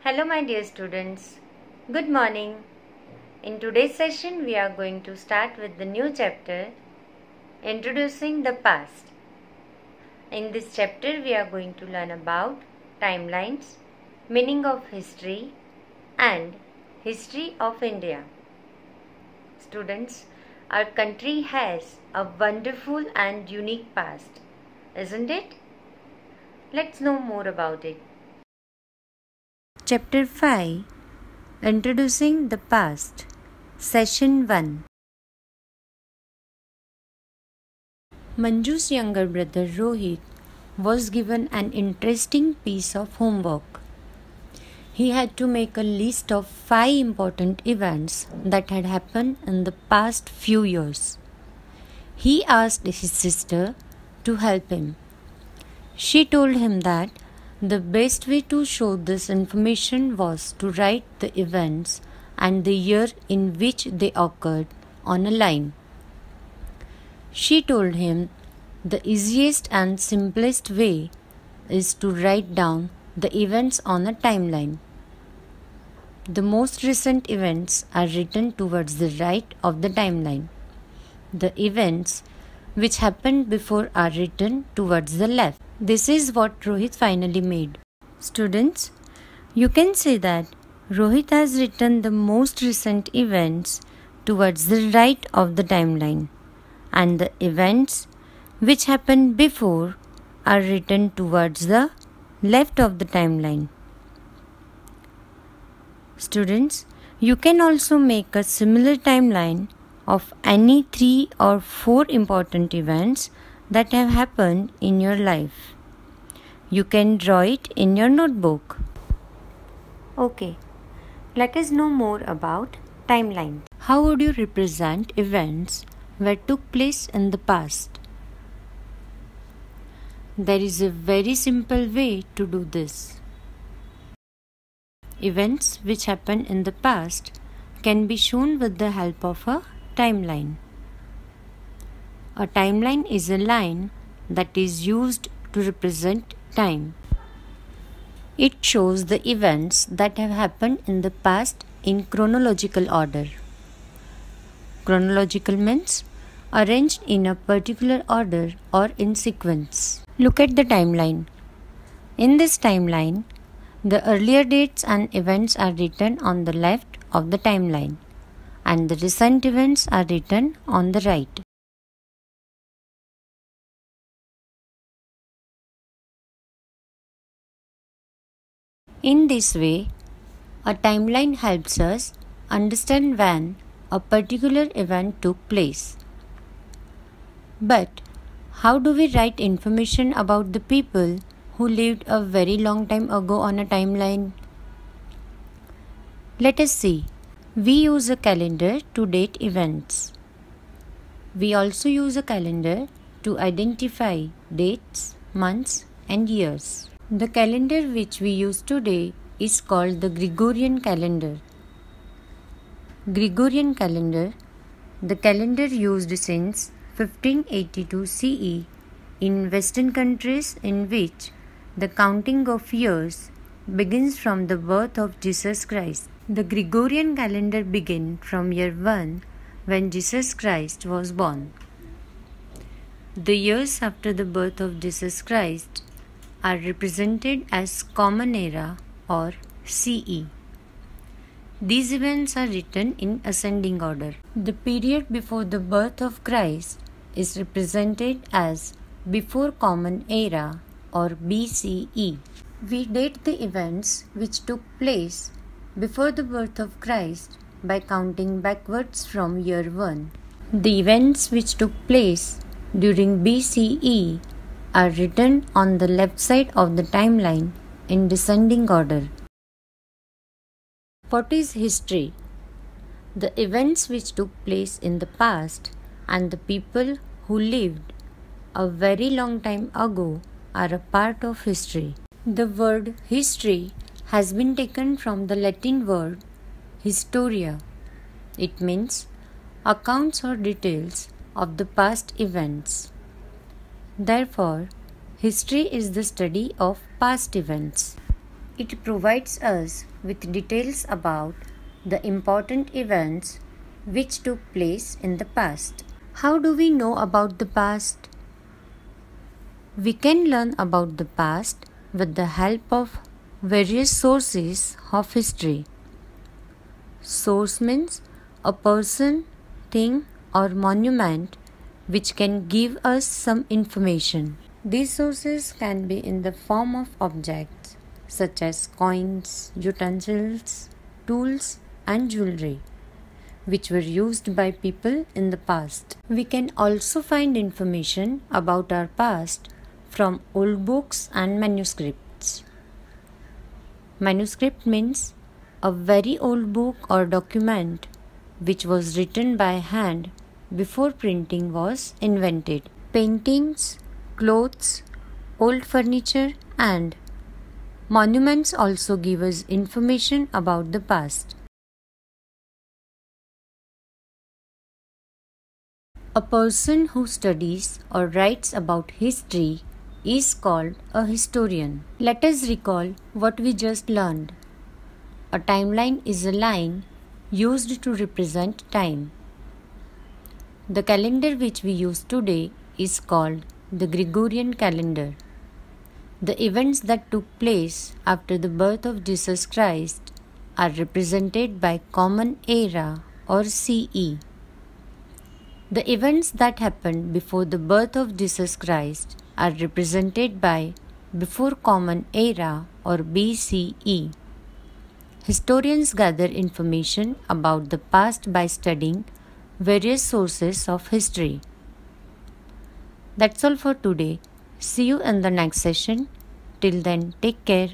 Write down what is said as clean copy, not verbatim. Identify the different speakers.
Speaker 1: Hello my dear students, good morning. In today's session we are going to start with the new chapter, Introducing the Past. In this chapter we are going to learn about timelines, meaning of history and history of India. Students, our country has a wonderful and unique past, isn't it? Let's know more about it. Chapter 5, Introducing the Past, Session 1. Manju's younger brother Rohit was given an interesting piece of homework. He had to make a list of 5 important events that had happened in the past few years. He asked his sister to help him. She told him that the best way to show this information was to write the events and the year in which they occurred on a line. She told him the easiest and simplest way is to write down the events on a timeline. The most recent events are written towards the right of the timeline. The events which happened before are written towards the left. This is what Rohit finally made. Students, you can say that Rohit has written the most recent events towards the right of the timeline, and the events which happened before are written towards the left of the timeline. Students, you can also make a similar timeline of any 3 or 4 important events that have happened in your life. You can draw it in your notebook. Okay, let us know more about timeline. How would you represent events that took place in the past? There is a very simple way to do this. Events which happened in the past can be shown with the help of a timeline. A timeline is a line that is used to represent time. It shows the events that have happened in the past in chronological order. Chronological means arranged in a particular order or in sequence. Look at the timeline. In this timeline, the earlier dates and events are written on the left of the timeline, and the recent events are written on the right. In this way, a timeline helps us understand when a particular event took place. But how do we write information about the people who lived a very long time ago on a timeline? Let us see. We use a calendar to date events. We also use a calendar to identify dates, months, and years. The calendar which we use today is called the Gregorian calendar. Gregorian calendar, the calendar used since 1582 CE in Western countries, in which the counting of years begins from the birth of Jesus Christ. The Gregorian calendar begins from year 1 when Jesus Christ was born. The years after the birth of Jesus Christ are represented as Common Era or CE. These events are written in ascending order. The period before the birth of Christ is represented as Before Common Era or BCE. We date the events which took place before the birth of Christ by counting backwards from year 1. The events which took place during BCE are written on the left side of the timeline in descending order. What is history? The events which took place in the past and the people who lived a very long time ago are a part of history. The word history has been taken from the Latin word historia. It means accounts or details of the past events. Therefore, history is the study of past events. It provides us with details about the important events which took place in the past. How do we know about the past? We can learn about the past with the help of various sources of history. Source means a person, thing, or monument which can give us some information. These sources can be in the form of objects such as coins, utensils, tools, and jewelry, which were used by people in the past. We can also find information about our past from old books and manuscripts. Manuscript means a very old book or document which was written by hand before printing was invented. Paintings, clothes, old furniture, and monuments also give us information about the past. A person who studies or writes about history is called a historian. Let us recall what we just learned. A timeline is a line used to represent time. The calendar which we use today is called the Gregorian calendar. The events that took place after the birth of Jesus Christ are represented by Common Era or CE. The events that happened before the birth of Jesus Christ are represented by Before Common Era or BCE. Historians gather information about the past by studying various sources of history. That's all for today. See you in the next session. Till then, take care.